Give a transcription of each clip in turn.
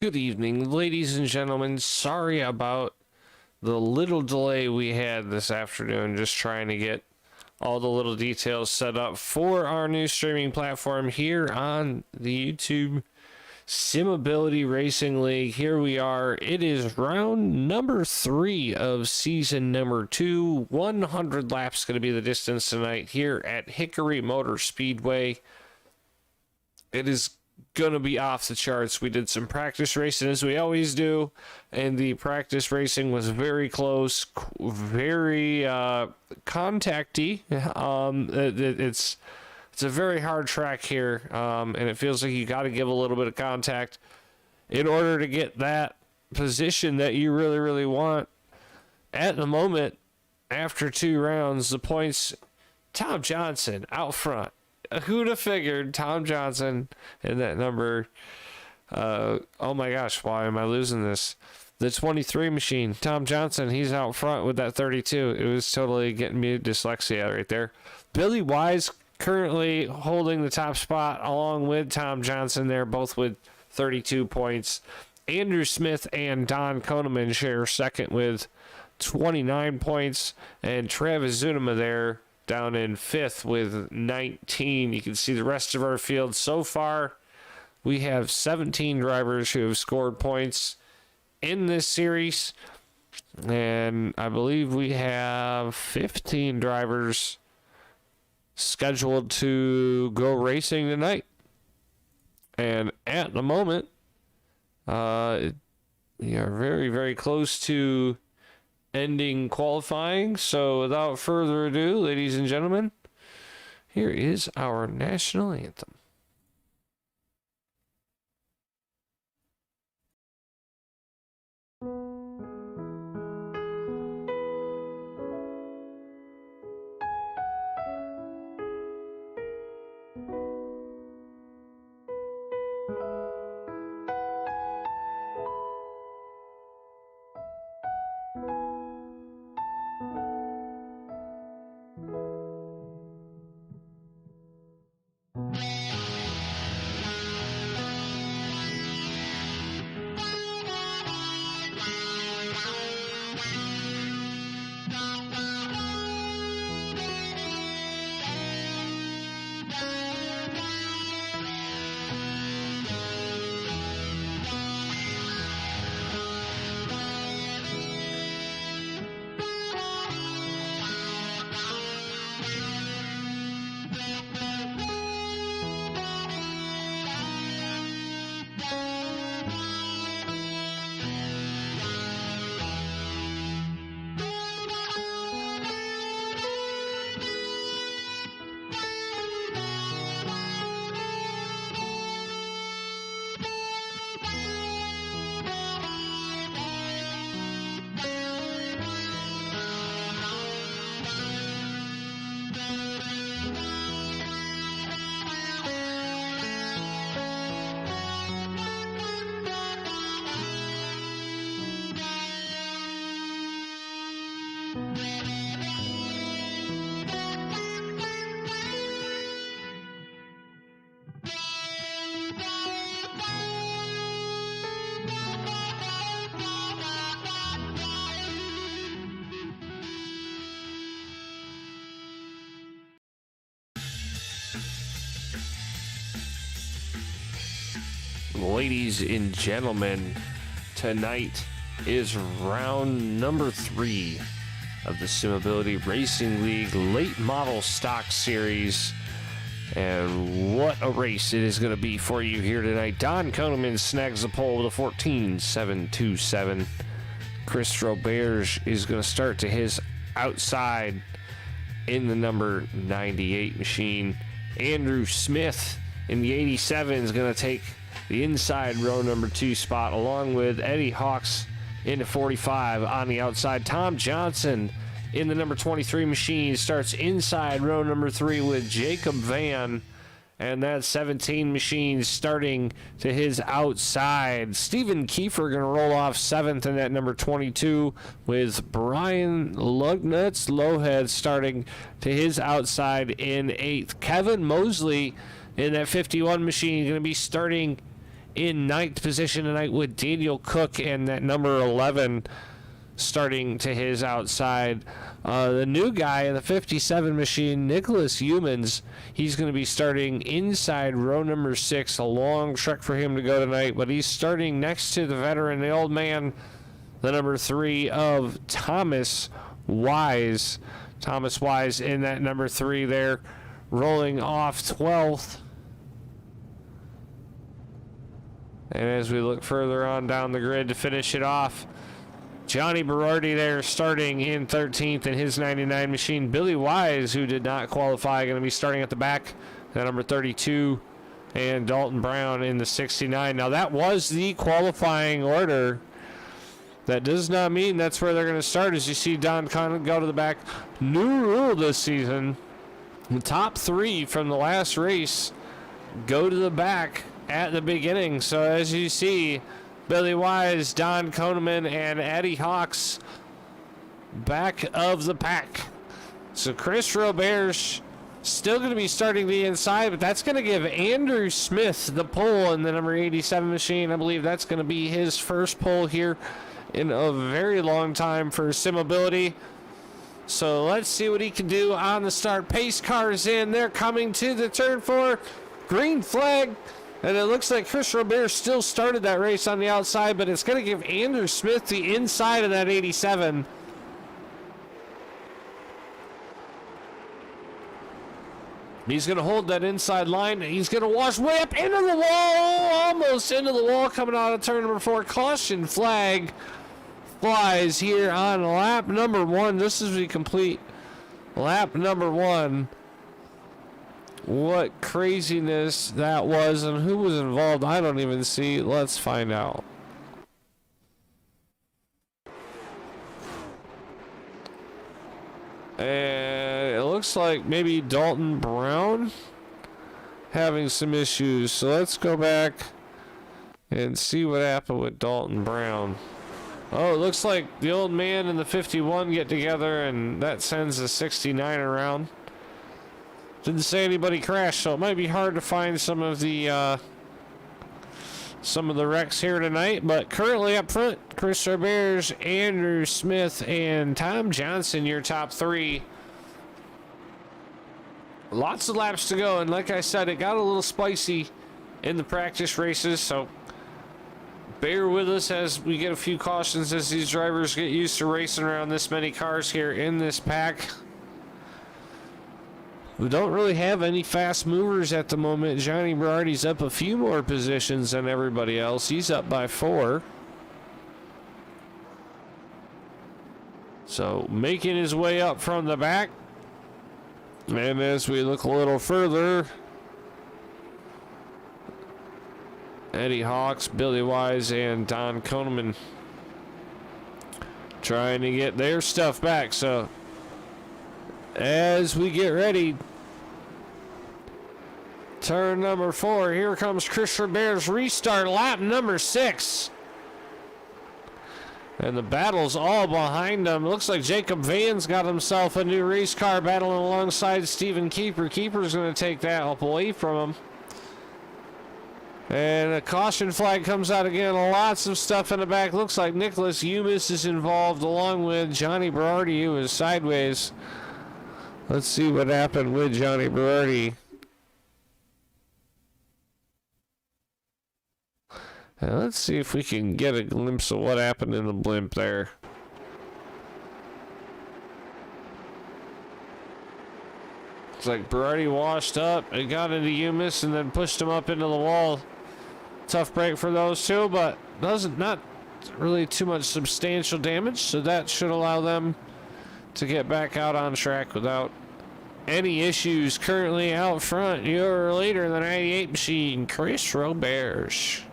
Good evening, ladies and gentlemen. Sorry about the little delay we had this afternoon, just trying to get all the little details set up for our new streaming platform here on the YouTube Simability Racing League. Here we are. It is round number 3 of season number 2. 100 laps going to be the distance tonight here at Hickory Motor Speedway. It is going to be off the charts. We did some practice racing as we always do, and the practice racing was very close, very contacty. It's a very hard track here, and it feels like you got to give a little bit of contact in order to get that position that you really want. At the moment, after 2 rounds, the points, Tom Johnson out front. Who'd have figured Tom Johnson in that number? Oh my gosh, why am I losing this? The 23 machine, Tom Johnson, he's out front with that 32. It was totally getting me dyslexia right there. Billy Wise currently holding the top spot along with Tom Johnson there, both with 32 points. Andrew Smith and Don Koneman share second with 29 points, and Travis Zunema there down in 5th with 19. You can see the rest of our field so far. We have 17 drivers who have scored points in this series, and I believe we have 15 drivers scheduled to go racing tonight. And at the moment, we are very close to ending qualifying. So without further ado, ladies and gentlemen, here is our national anthem. Ladies and gentlemen, tonight is round number 3 of the Simability Racing League Late Model Stock Series. And what a race it is going to be for you here tonight. Don Koneman snags the pole with a 14.727. Chris Roberge is going to start to his outside in the number 98 machine. Andrew Smith in the 87 is going to take the inside row number 2 spot, along with Eddie Hawks in the 45 on the outside. Tom Johnson in the number 23 machine starts inside row number 3 with Jacob Van, and that 17 machine starting to his outside. Stephen Kiefer going to roll off 7th in that number 22 with Brian Lugnuts Lowhead starting to his outside in 8th. Kevin Mosley in that 51 machine going to be starting in ninth position tonight with Daniel Cook and that number 11 starting to his outside. The new guy in the 57 machine, Nicholas Humans, he's going to be starting inside row number 6. A long trek for him to go tonight, but he's starting next to the veteran, the old man, the number 3 of Thomas Wise. Thomas Wise in that number 3 there, rolling off 12th. And as we look further on down the grid to finish it off, Johnny Berardi there starting in 13th in his 99 machine. Billy Wise, who did not qualify, going to be starting at the back, at number 32. And Dalton Brown in the 69. Now that was the qualifying order. That does not mean that's where they're going to start. As you see Don Conlon go to the back. New rule this season. The top 3 from the last race go to the back at the beginning. So as you see, Billy Wise, Don Koneman, and Eddie Hawks back of the pack. So Chris Robert's still going to be starting the inside, but that's going to give Andrew Smith the pole in the number 87 machine. I believe that's going to be his first pole here in a very long time for Simmobility. So let's see what he can do on the start. Pace cars in. They're coming to the turn 4. Green flag. And it looks like Chris Robert still started that race on the outside, but it's going to give Andrew Smith the inside of that 87. He's going to hold that inside line. He's going to wash way up into the wall. Almost into the wall coming out of turn number 4. Caution flag flies here on lap number 1. This is the complete lap number 1. What craziness that was, and who was involved, I don't even see. Let's find out. And it looks like maybe Dalton Brown having some issues. So let's go back and see what happened with Dalton Brown. Oh, it looks like the old man and the 51 get together, and that sends the 69 around. Didn't say anybody crashed, so it might be hard to find some of the wrecks here tonight. But currently up front, Chris Roberts, Andrew Smith, and Tom Johnson, your top 3. Lots of laps to go, and like I said, it got a little spicy in the practice races, so bear with us as we get a few cautions as these drivers get used to racing around this many cars here in this pack. We don't really have any fast movers at the moment. Johnny Berardi's up a few more positions than everybody else. He's up by 4. So making his way up from the back. And as we look a little further, Eddie Hawks, Billy Wise, and Don Koneman trying to get their stuff back. So as we get ready, turn number 4, here comes Chris Robert's restart, lap number 6. And the battle's all behind him. Looks like Jacob Van's got himself a new race car battling alongside Steven Keeper. Keeper's going to take that up away from him. And a caution flag comes out again. Lots of stuff in the back. Looks like Nicholas Umis is involved along with Johnny Berardi, who is sideways. Let's see what happened with Johnny Berardi. And let's see if we can get a glimpse of what happened in the blimp there. Looks like Berardi washed up and got into Umis and then pushed him up into the wall. Tough break for those two, but not really too much substantial damage, so that should allow them to get back out on track without any issues. Currently out front, your leader in the 98 machine, Chris Roberts.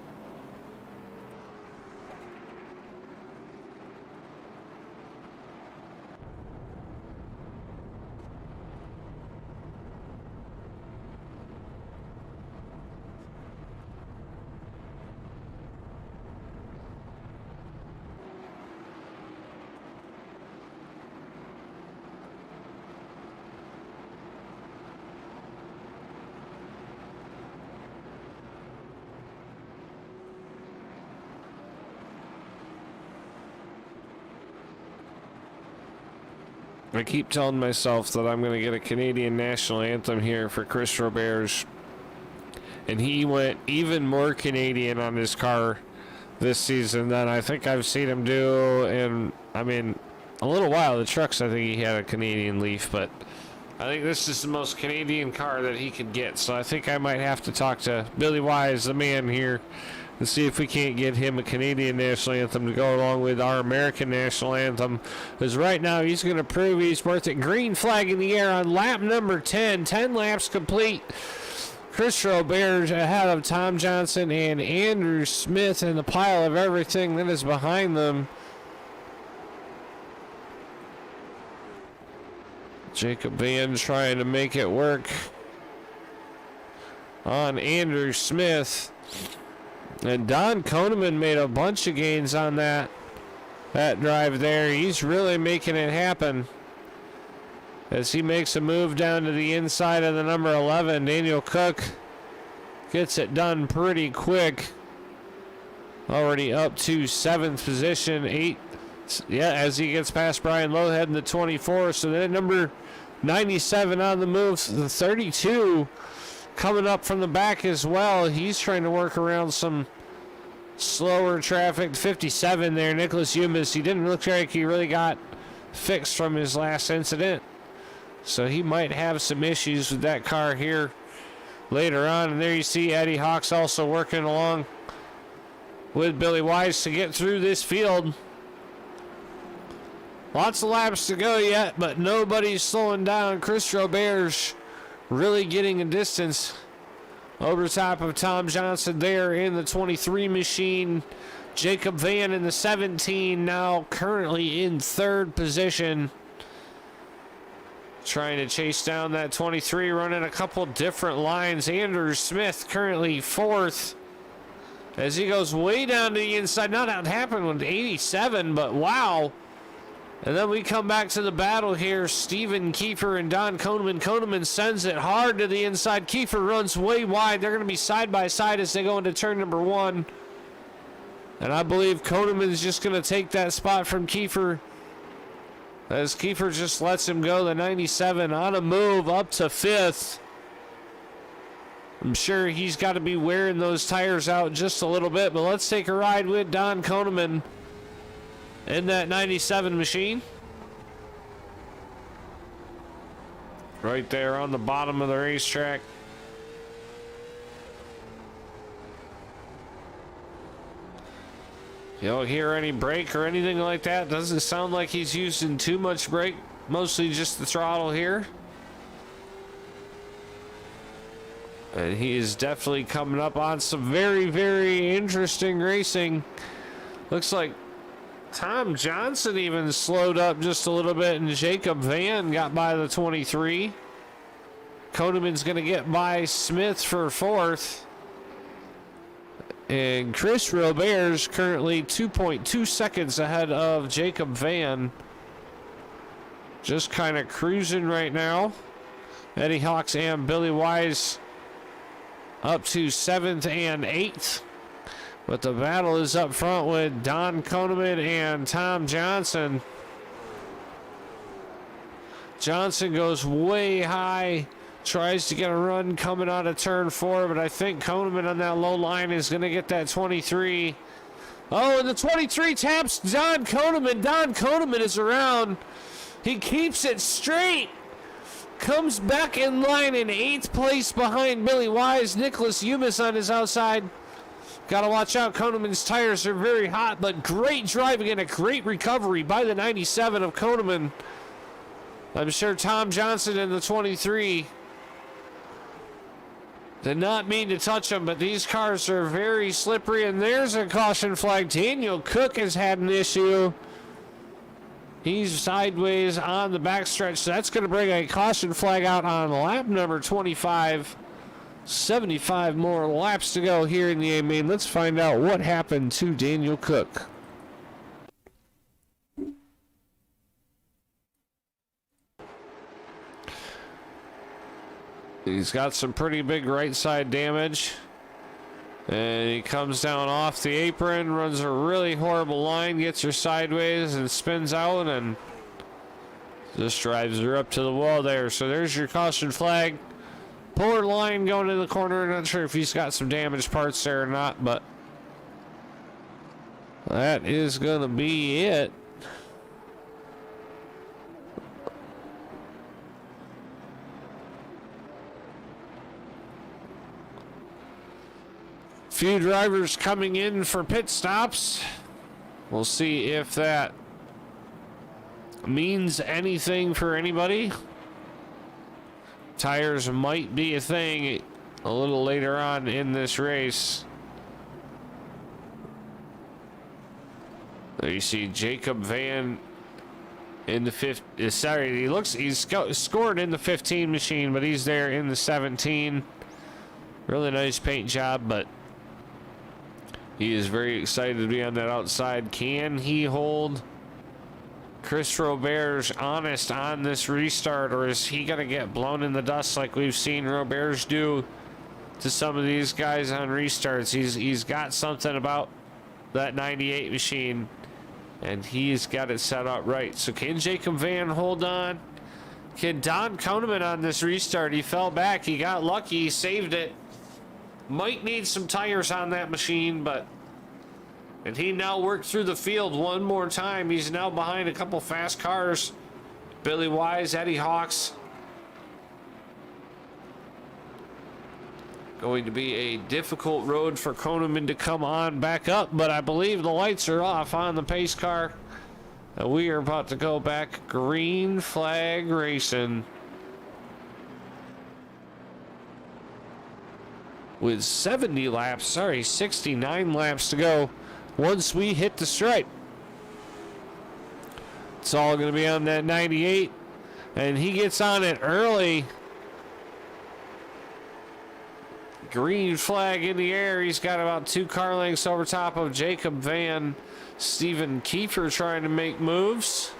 I keep telling myself that I'm going to get a Canadian national anthem here for Chris Roberge. And he went even more Canadian on his car this season than I think I've seen him do in, I mean, a little while. The trucks, I think he had a Canadian leaf, but I think this is the most Canadian car that he could get. So I think I might have to talk to Billy Wise, the man here, and see if we can't get him a Canadian national anthem to go along with our American national anthem. Because right now he's going to prove he's worth it. Green flag in the air on lap number 10. 10 laps complete. Chris Roberge ahead of Tom Johnson and Andrew Smith in the pile of everything that is behind them. Jacob Van trying to make it work on Andrew Smith. And Don Koneman made a bunch of gains on that drive there. He's really making it happen as he makes a move down to the inside of the number 11. Daniel Cook gets it done pretty quick. Already up to 7th position. 8, yeah, as he gets past Brian Lowhead in the 24. So then number 97 on the move. The 32 coming up from the back as well. He's trying to work around some slower traffic. 57 there, Nicholas Yumas. He didn't look like he really got fixed from his last incident, so he might have some issues with that car here later on. And there you see Eddie Hawks also working along with Billy Wise to get through this field. Lots of laps to go yet, but nobody's slowing down. Chris Roberge really getting a distance over top of Tom Johnson there in the 23 machine. Jacob Van in the 17, now currently in 3rd position. Trying to chase down that 23, running a couple different lines. Andrew Smith currently 4th as he goes way down to the inside. Not how it happened with 87, but wow. And then we come back to the battle here. Stephen Kiefer and Don Koneman. Koneman sends it hard to the inside. Kiefer runs way wide. They're going to be side by side as they go into turn number 1. And I believe Koneman's just going to take that spot from Kiefer, as Kiefer just lets him go. The 97 on a move up to 5th. I'm sure he's got to be wearing those tires out just a little bit, but let's take a ride with Don Koneman in that 97 machine. Right there on the bottom of the racetrack. You don't hear any brake or anything like that. Doesn't sound like he's using too much brake. Mostly just the throttle here. And he is definitely coming up on some very, very interesting racing. Looks like Tom Johnson even slowed up just a little bit, and Jacob Van got by the 23. Koneman's going to get by Smith for 4th. And Chris Roberge currently 2.2 seconds ahead of Jacob Van. Just kind of cruising right now. Eddie Hawks and Billy Wise up to 7th and 8th. But the battle is up front with Don Koneman and Tom Johnson. Johnson goes way high. Tries to get a run coming out of turn 4, but I think Koneman on that low line is going to get that 23. Oh, and the 23 taps Don Koneman. Don Koneman is around. He keeps it straight. Comes back in line in 8th place behind Billy Wise. Nicholas Yumas on his outside. Got to watch out. Koneman's tires are very hot, but great driving and a great recovery by the 97 of Koneman. I'm sure Tom Johnson in the 23 did not mean to touch them, but these cars are very slippery, and there's a caution flag. Daniel Cook has had an issue. He's sideways on the backstretch, so that's going to bring a caution flag out on lap number 25. 75 more laps to go here in the A-Main. Let's find out what happened to Daniel Cook. He's got some pretty big right side damage. And he comes down off the apron, runs a really horrible line, gets her sideways and spins out, and Just drives her up to the wall there. So there's your caution flag. Poor line going in the corner. Not sure if he's got some damaged parts there or not, but that is going to be it. Few drivers coming in for pit stops. We'll see if that means anything for anybody. Tires might be a thing a little later on in this race. There you see Jacob Van in the he's scored in the 15 machine, but he's there in the 17. Really nice paint job, but he is very excited to be on that outside. Can he hold Chris Roberts honest on this restart, or is he going to get blown in the dust like we've seen Roberts do to some of these guys on restarts? He's got something about that 98 machine, and he's got it set up right. So can Jacob Van hold on? Can Don Koneman on this restart? He fell back. He got lucky. He saved it. Might need some tires on that machine, but... And he now worked through the field one more time. He's now behind a couple fast cars. Billy Wise, Eddie Hawks. Going to be a difficult road for Koneman to come on back up, but I believe the lights are off on the pace car. And we are about to go back green flag racing. With 69 laps to go. Once we hit the stripe, it's all going to be on that 98, and he gets on it early. Green flag in the air. He's got about 2 car lengths over top of Jacob Van. Stephen Kiefer trying to make moves,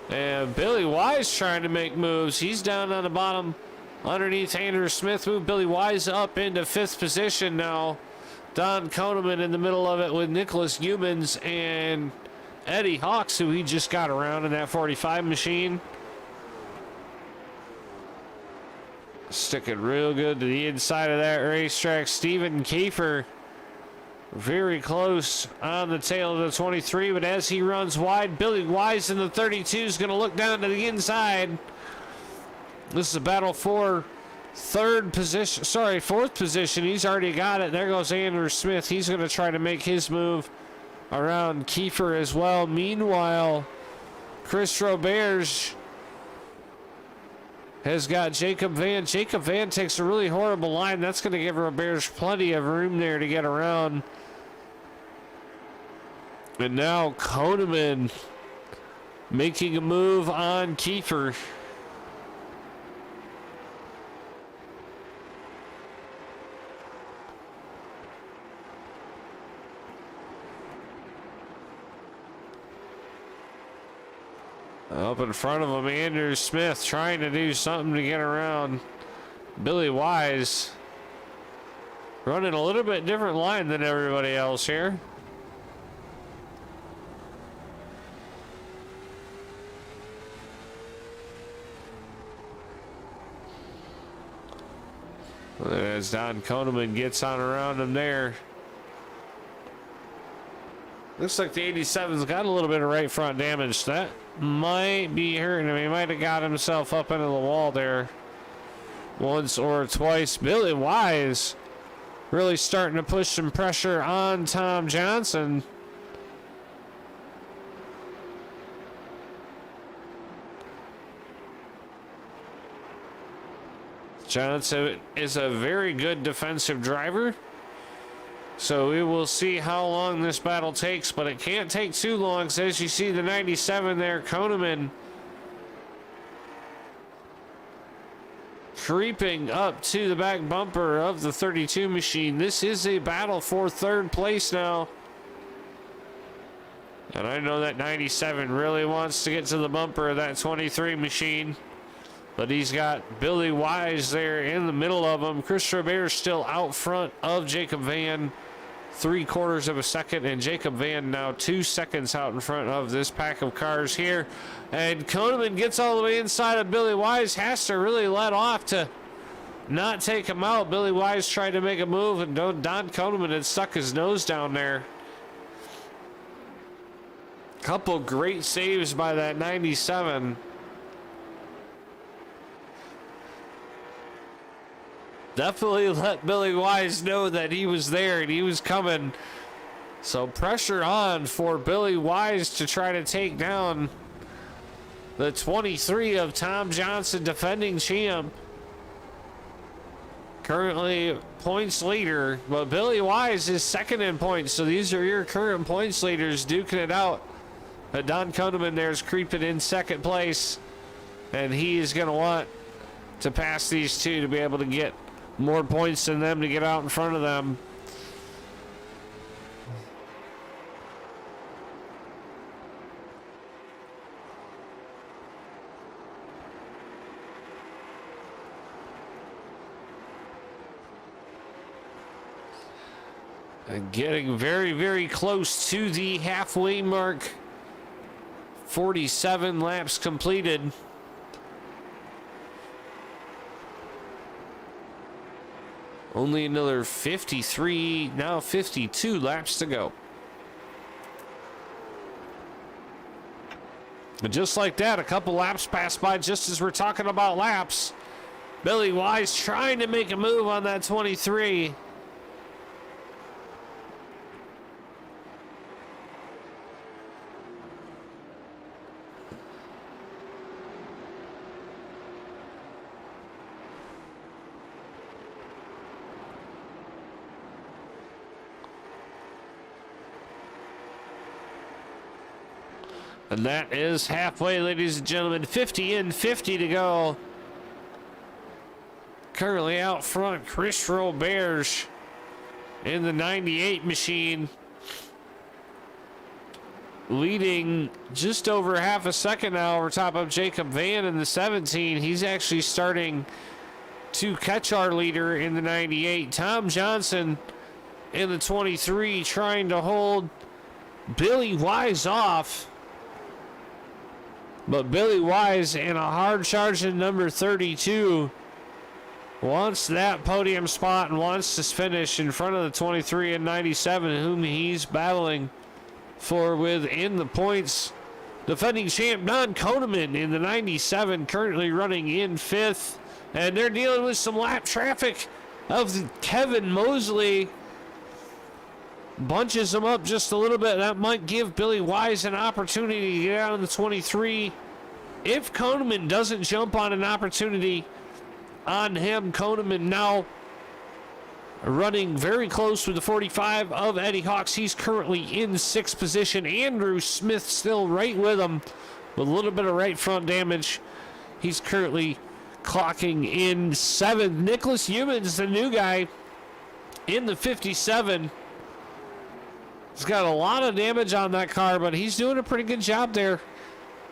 and Billy Wise trying to make moves. He's down on the bottom underneath Andrew Smith. Move Billy Wise up into 5th position now. Don Koneman in the middle of it with Nicholas Humans and Eddie Hawks, who he just got around in that 45 machine. Sticking real good to the inside of that racetrack. Stephen Kiefer very close on the tail of the 23, but as he runs wide, Billy Wise in the 32 is going to look down to the inside. This is a battle for fourth position. He's already got it. There goes Andrew Smith. He's going to try to make his move around Kiefer as well. Meanwhile, Chris Roberts has got Jacob Van. Jacob Van takes a really horrible line. That's going to give Roberts plenty of room there to get around. And now Koneman making a move on Kiefer. Up in front of him, Andrew Smith trying to do something to get around Billy Wise. Running a little bit different line than everybody else here. As Don Koneman gets on around him there. Looks like the 87's got a little bit of right front damage. That might be hurting him. He might have got himself up into the wall there once or twice. Billy Wise really starting to push some pressure on Tom Johnson. Johnson is a very good defensive driver. So we will see how long this battle takes, but it can't take too long. So as you see the 97 there, Koneman creeping up to the back bumper of the 32 machine. This is a battle for 3rd place now. And I know that 97 really wants to get to the bumper of that 23 machine. But he's got Billy Wise there in the middle of them. Chris Roberts still out front of Jacob Van. 3/4 of a second, and Jacob Van now 2 seconds out in front of this pack of cars here. And Koneman gets all the way inside of Billy Wise, has to really let off to not take him out. Billy Wise tried to make a move, and Don Koneman had stuck his nose down there. Couple great saves by that 97. Definitely let Billy Wise know that he was there and he was coming. So pressure on for Billy Wise to try to take down the 23 of Tom Johnson, defending champ. Currently points leader, but Billy Wise is second in points. So these are your current points leaders duking it out. Don Koneman there is creeping in second place, and he is going to want to pass these two to be able to get more points than them to get out in front of them. And getting very, very close to the halfway mark. 47 laps completed. Only another 53, now 52 laps to go. And just like that, a couple laps pass by just as we're talking about laps. Billy Wise trying to make a move on that 23. And that is halfway, ladies and gentlemen. 50 in, 50 to go. Currently out front, Chris Roberge in the 98 machine, leading just over half a second now over top of Jacob Van in the 17. He's actually starting to catch our leader in the 98. Tom Johnson in the 23 trying to hold Billy Wise off. But Billy Wise in a hard charging number 32 wants that podium spot and wants to finish in front of the 23 and 97, whom he's battling for within the points. Defending champ Don Koneman in the 97, currently running in 5th. And they're dealing with some lap traffic of Kevin Mosley. Bunches them up just a little bit. That might give Billy Wise an opportunity to get out of the 23. If Koneman doesn't jump on an opportunity on him, Koneman now running very close with the 45 of Eddie Hawks. He's currently in 6th position. Andrew Smith still right with him with a little bit of right front damage. He's currently clocking in 7th. Nicholas Humans, the new guy, in the 57. He's got a lot of damage on that car, but he's doing a pretty good job there.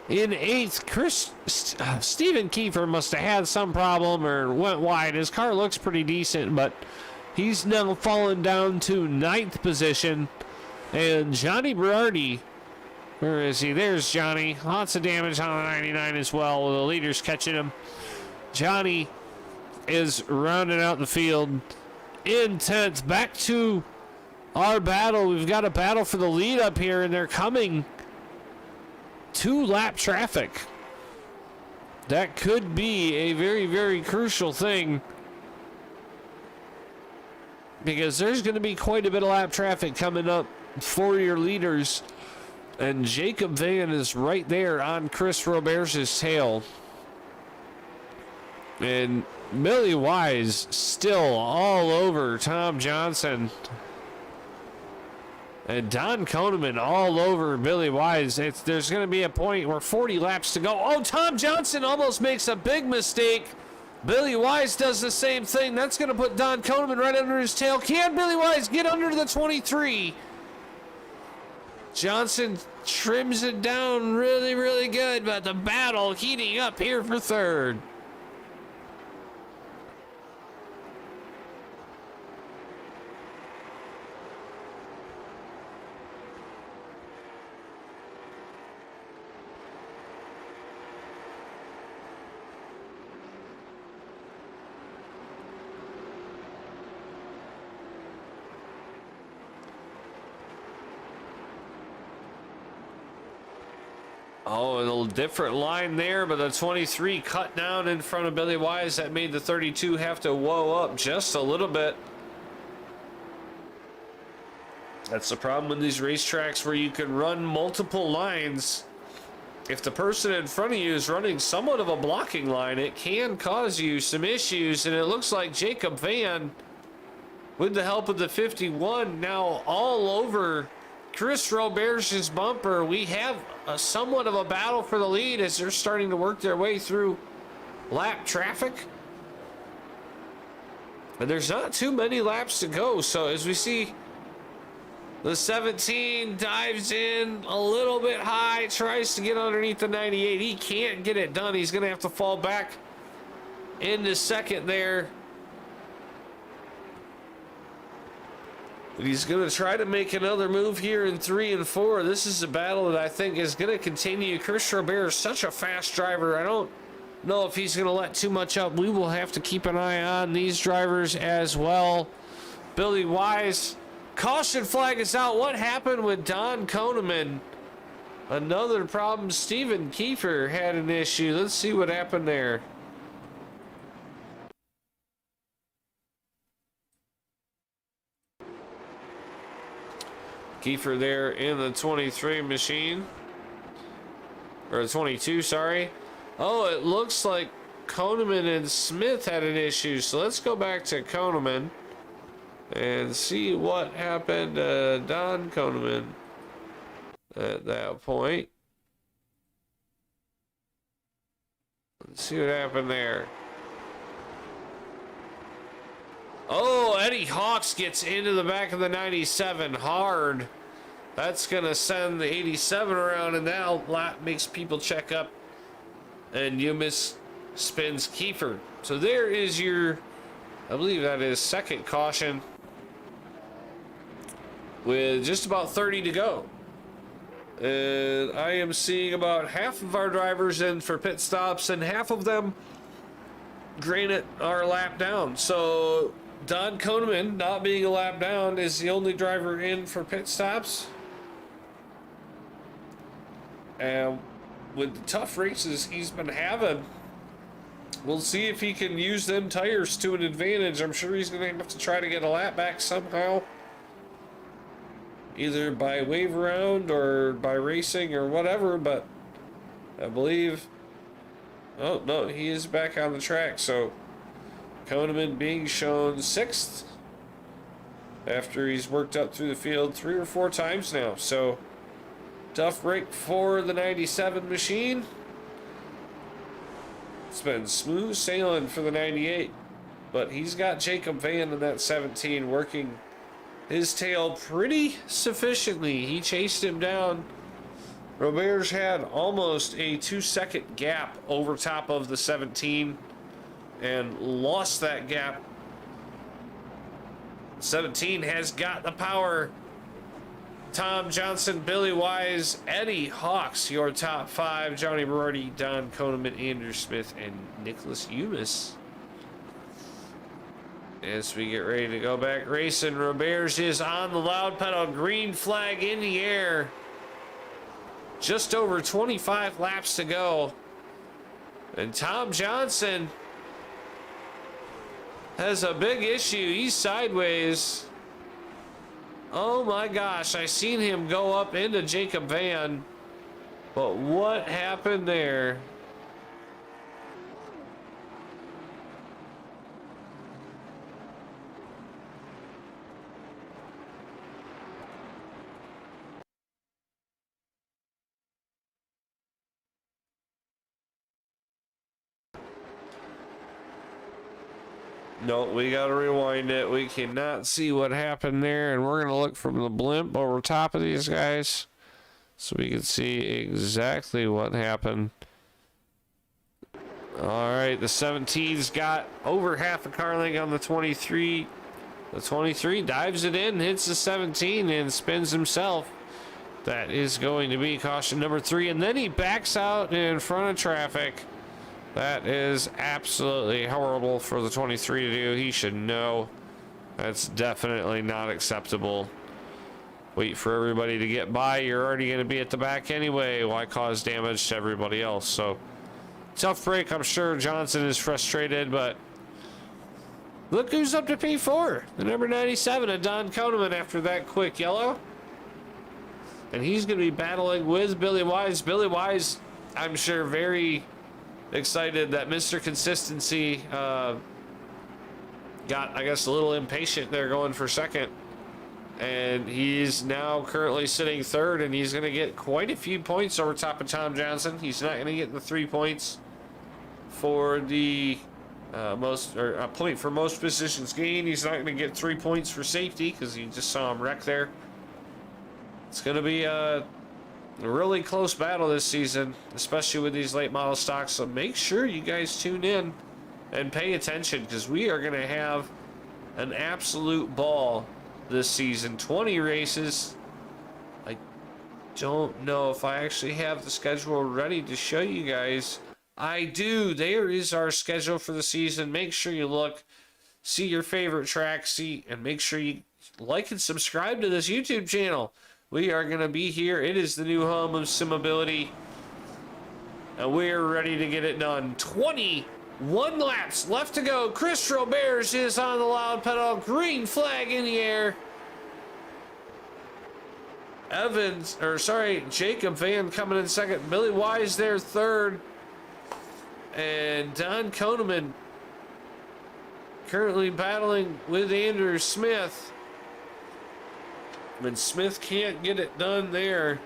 In 8th, Stephen Kiefer must have had some problem or went wide. His car looks pretty decent, but he's now fallen down to 9th position. And Johnny Berardi, where is he? There's Johnny. Lots of damage on the 99 as well. The leader's catching him. Johnny is rounding out the field in 10th. Back to our battle. We've got a battle for the lead up here, and they're coming to lap traffic. That could be a very, very crucial thing, because there's going to be quite a bit of lap traffic coming up for your leaders. And Jacob Van is right there on Chris Roberge's tail. And Billy Wise still all over Tom Johnson. And Don Koneman all over Billy Wise. There's going to be a point where 40 laps to go. Oh, Tom Johnson almost makes a big mistake. Billy Wise does the same thing. That's going to put Don Koneman right under his tail. Can Billy Wise get under the 23? Johnson trims it down really, really good, but the battle heating up here for 3rd. Oh, a little different line there, but the 23 cut down in front of Billy Wise. That made the 32 have to whoa up just a little bit. That's the problem with these racetracks where you can run multiple lines. If the person in front of you is running somewhat of a blocking line, it can cause you some issues. And it looks like Jacob Van, with the help of the 51, now all over Chris Roberge's bumper. We have somewhat of a battle for the lead as they're starting to work their way through lap traffic. And there's not too many laps to go. So as we see, the 17 dives in a little bit high, tries to get underneath the 98. He can't get it done. He's going to have to fall back into second there. But he's going to try to make another move here in 3 and 4. This is a battle that I think is going to continue. Chris Robert is such a fast driver. I don't know if he's going to let too much up. We will have to keep an eye on these drivers as well. Billy Wise. Caution flag is out. What happened with Don Koneman? Another problem. Steven Kiefer had an issue. Let's see what happened there. Kiefer there in the 23 machine. Or 22, sorry. Oh, it looks like Koneman and Smith had an issue. So let's go back to Koneman and see what happened to Don Koneman at that point. Let's see what happened there. Oh, Eddie Hawks gets into the back of the 97 hard. That's going to send the 87 around, and now lap makes people check up. And Umis spins Kiefer. So there is your, I believe that is second caution, with just about 30 to go. And I am seeing about half of our drivers in for pit stops, and half of them, granted, are a lap down. So Don Koneman, not being a lap down, is the only driver in for pit stops. And with the tough races he's been having, we'll see if he can use them tires to an advantage. I'm sure he's going to have to try to get a lap back somehow, either by wave around or by racing or whatever. But I believe, oh no, he is back on the track. So Koneman being shown 6th after he's worked up through the field 3 or 4 times now. So tough break for the 97 machine. It's been smooth sailing for the 98, but he's got Jacob Van in that 17 working his tail pretty sufficiently. He chased him down. Roberge had almost a 2-second gap over top of the 17 and lost that gap. 17 has got the power. Tom Johnson, Billy Wise, Eddie Hawks, your top 5. Johnny Berardi, Don Koneman, Andrew Smith, and Nicholas Umis. As we get ready to go back racing, Roberge is on the loud pedal. Green flag in the air. Just over 25 laps to go. And Tom Johnson has a big issue. He's sideways. Oh my gosh, I seen him go up into Jacob Van, but what happened there? No, we gotta rewind it. We cannot see what happened there, and we're gonna look from the blimp over top of these guys so we can see exactly what happened. All right, the 17's got over half a car length on the 23. The 23 dives it in, hits the 17, and spins himself. That is going to be caution number 3, and then he backs out in front of traffic. That is absolutely horrible for the 23 to do. He should know that's definitely not acceptable. wait for everybody to get by. You're already going to be at the back anyway. Why cause damage to everybody else? So tough break. I'm sure Johnson is frustrated, but look who's up to P4. The number 97 of Don Koneman after that quick yellow. And he's going to be battling with Billy Wise. Billy Wise, I'm sure, very excited that Mr. Consistency got, I guess, a little impatient there going for second. And he's now currently sitting third, and he's going to get quite a few points over top of Tom Johnson. He's not going to get the 3 points for the a point for most positions gained. He's not going to get 3 points for safety because you just saw him wreck there. It's going to be a really close battle this season, especially with these late model stocks. So make sure you guys tune in and pay attention because we are going to have an absolute ball this season. 20 races. I don't know if I actually have the schedule ready to show you guys. I do. There is our schedule for the season. Make sure you look, see your favorite track, and make sure you like and subscribe to this YouTube channel. We are going to be here. It is the new home of SimMobility, and we're ready to get it done. 21 laps left to go. Chris Roberts is on the loud pedal. Green flag in the air. Jacob Van coming in second. Billy Wise there third. And Don Koneman currently battling with Andrew Smith. When Smith can't get it done there.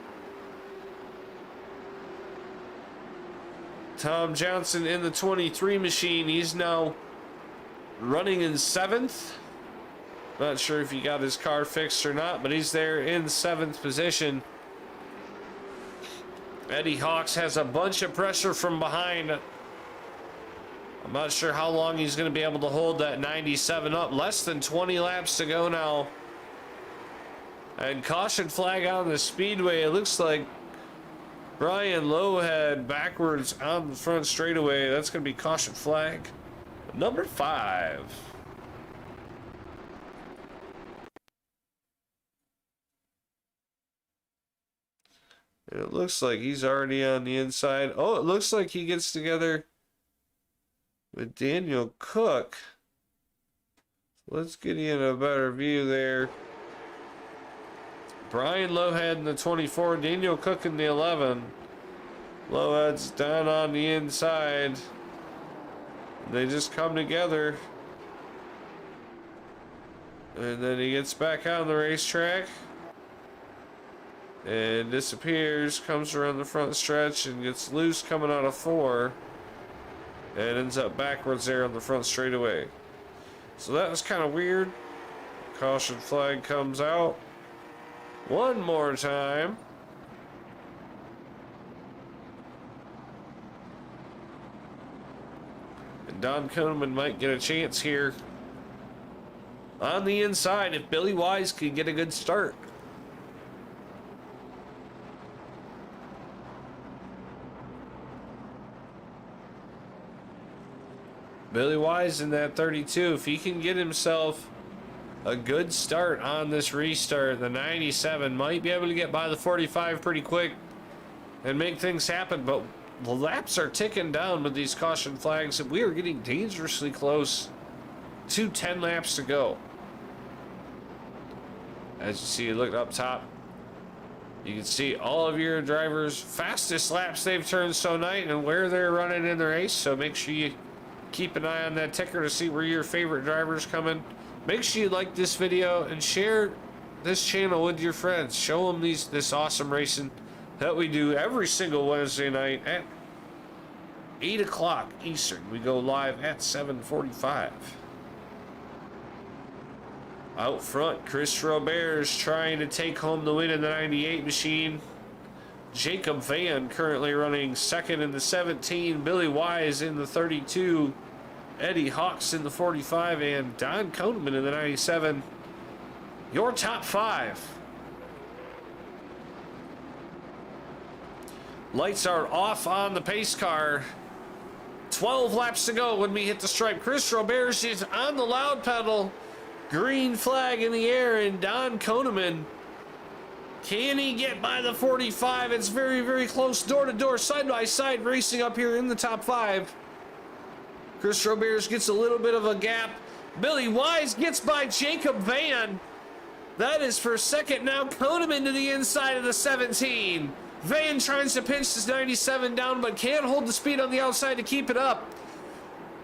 Tom Johnson in the 23 machine. He's now running in 7th. Not sure if he got his car fixed or not, but he's there in 7th position. Eddie Hawks has a bunch of pressure from behind. I'm not sure how long he's going to be able to hold that 97 up. Less than 20 laps to go now. And caution flag on the Speedway. It looks like Brian Lowhead backwards on the front straightaway. That's going to be caution flag number 5. And it looks like he's already on the inside. Oh, it looks like he gets together with Daniel Cook. Let's get you in a better view there. Brian Lowhead in the 24, Daniel Cook in the 11. Lowhead's down on the inside. They just come together. And then he gets back on the racetrack. And disappears, comes around the front stretch and gets loose coming out of 4. And ends up backwards there on the front straightaway. So that was kind of weird. Caution flag comes out. One more time. And Don Koneman might get a chance here on the inside if Billy Wise can get a good start. Billy Wise in that 32, if he can get himself a good start on this restart, the 97 might be able to get by the 45 pretty quick and make things happen, but the laps are ticking down with these caution flags, and we are getting dangerously close to 10 laps to go. As you see, look up top, you can see all of your drivers' fastest laps they've turned so night and where they're running in the race, so make sure you keep an eye on that ticker to see where your favorite drivers come in. Make sure you like this video and share this channel with your friends. Show them this awesome racing that we do every single Wednesday night at 8 o'clock Eastern. We go live at 7:45. Out front, Chris Roberts trying to take home the win in the 98 machine. Jacob Van currently running second in the 17. Billy Wise in the 32. Eddie Hawks in the 45 and Don Koneman in the 97. Your top 5. Lights are off on the pace car. 12 laps to go when we hit the stripe. Chris Roberts is on the loud pedal. Green flag in the air, and Don Koneman Can he get by the 45? It's very, very close. Door to door, side by side, racing up here in the top 5. Chris Roberts gets a little bit of a gap. Billy Wise gets by Jacob Van. That is for second now. Koneman to the inside of the 17. Van tries to pinch this 97 down, but can't hold the speed on the outside to keep it up.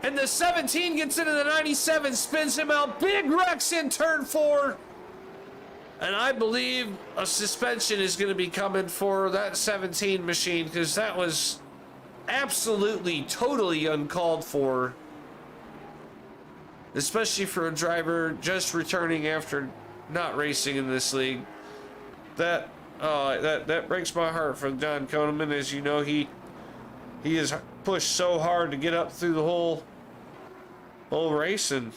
And the 17 gets into the 97, spins him out. Big wrecks in turn 4. And I believe a suspension is going to be coming for that 17 machine, because that was absolutely, totally uncalled for. Especially for a driver just returning after not racing in this league. That breaks my heart for John Koneman. As you know, he has pushed so hard to get up through the whole race, and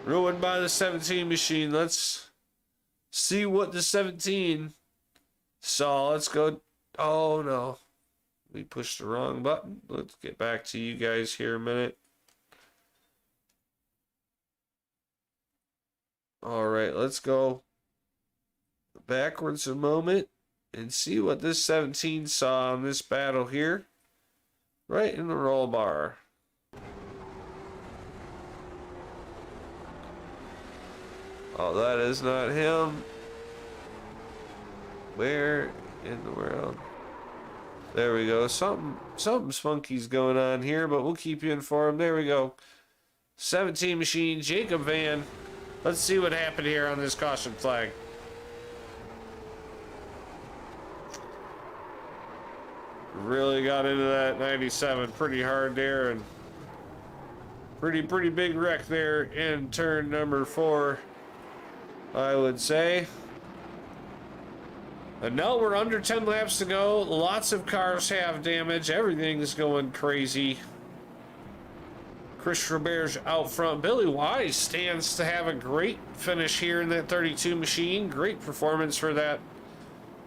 ruined by the 17 machine. Let's see what the 17 saw. Let's go. Oh no, we pushed the wrong button. Let's get back to you guys here a minute. All right, let's go backwards a moment and see what this 17 saw in this battle here. Right in the roll bar. Oh, that is not him. Where in the world? There we go. Something spunky's going on here, but we'll keep you informed. There we go. 17 machine, Jacob Van. Let's see what happened here on this caution flag. Really got into that 97 pretty hard there, and pretty big wreck there in turn number 4, I would say. And now we're under 10 laps to go. Lots of cars have damage. Everything's going crazy. Chris Roberts out front. Billy Wise stands to have a great finish here in that 32 machine. Great performance for that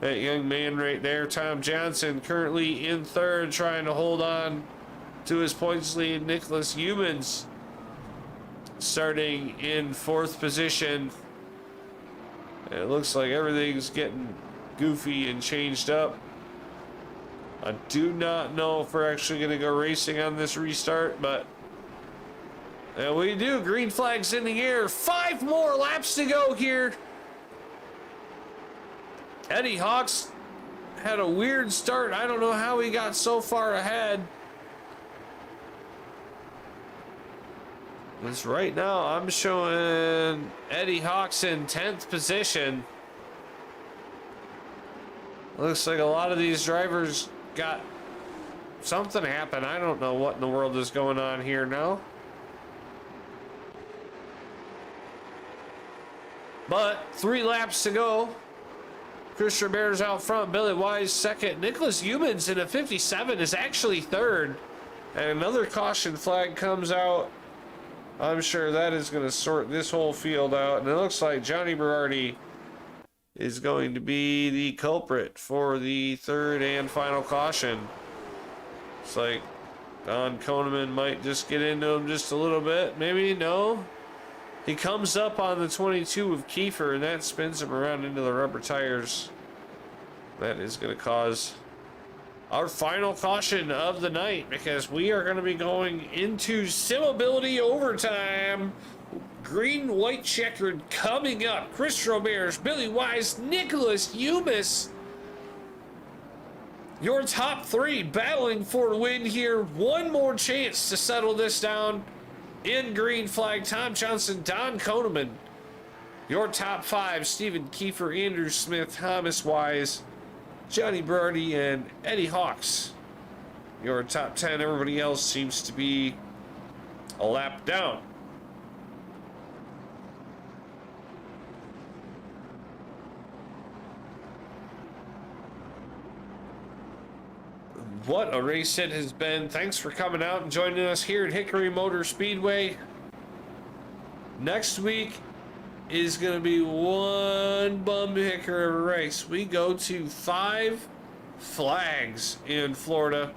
young man right there. Tom Johnson currently in 3rd, trying to hold on to his points lead. Nicholas Humans starting in 4th position. And it looks like everything's getting goofy and changed up. I do not know if we're actually going to go racing on this restart, but we do. Green flags in the air. 5 more laps to go here. Eddie Hawks had a weird start. I don't know how he got so far ahead. Because right now I'm showing Eddie Hawks in 10th position. Looks like a lot of these drivers got something happen. I don't know what in the world is going on here now. But 3 laps to go. Chris Roberts out front. Billy Wise 2nd. Nicholas Humans in a 57 is actually 3rd. And another caution flag comes out. I'm sure that is going to sort this whole field out. And it looks like Johnny Berardi is going to be the culprit for the 3rd and final caution. It's like Don Koneman might just get into him just a little bit. Maybe no. He comes up on the 22 of Kiefer, and that spins him around into the rubber tires. That is going to cause our final caution of the night, because we are going to be going into sim-ability overtime. Green, white checkered coming up. Chris Roberts, Billy Wise, Nicholas Humas. Your top 3 battling for a win here. One more chance to settle this down. In green flag, Tom Johnson, Don Koneman. Your top 5, Stephen Kiefer, Andrew Smith, Thomas Wise, Johnny Berardi, and Eddie Hawks. Your top 10, everybody else seems to be a lap down. What a race it has been. Thanks for coming out and joining us here at Hickory Motor Speedway. Next week is going to be one bum hicker of a race. We go to 5 flags in Florida.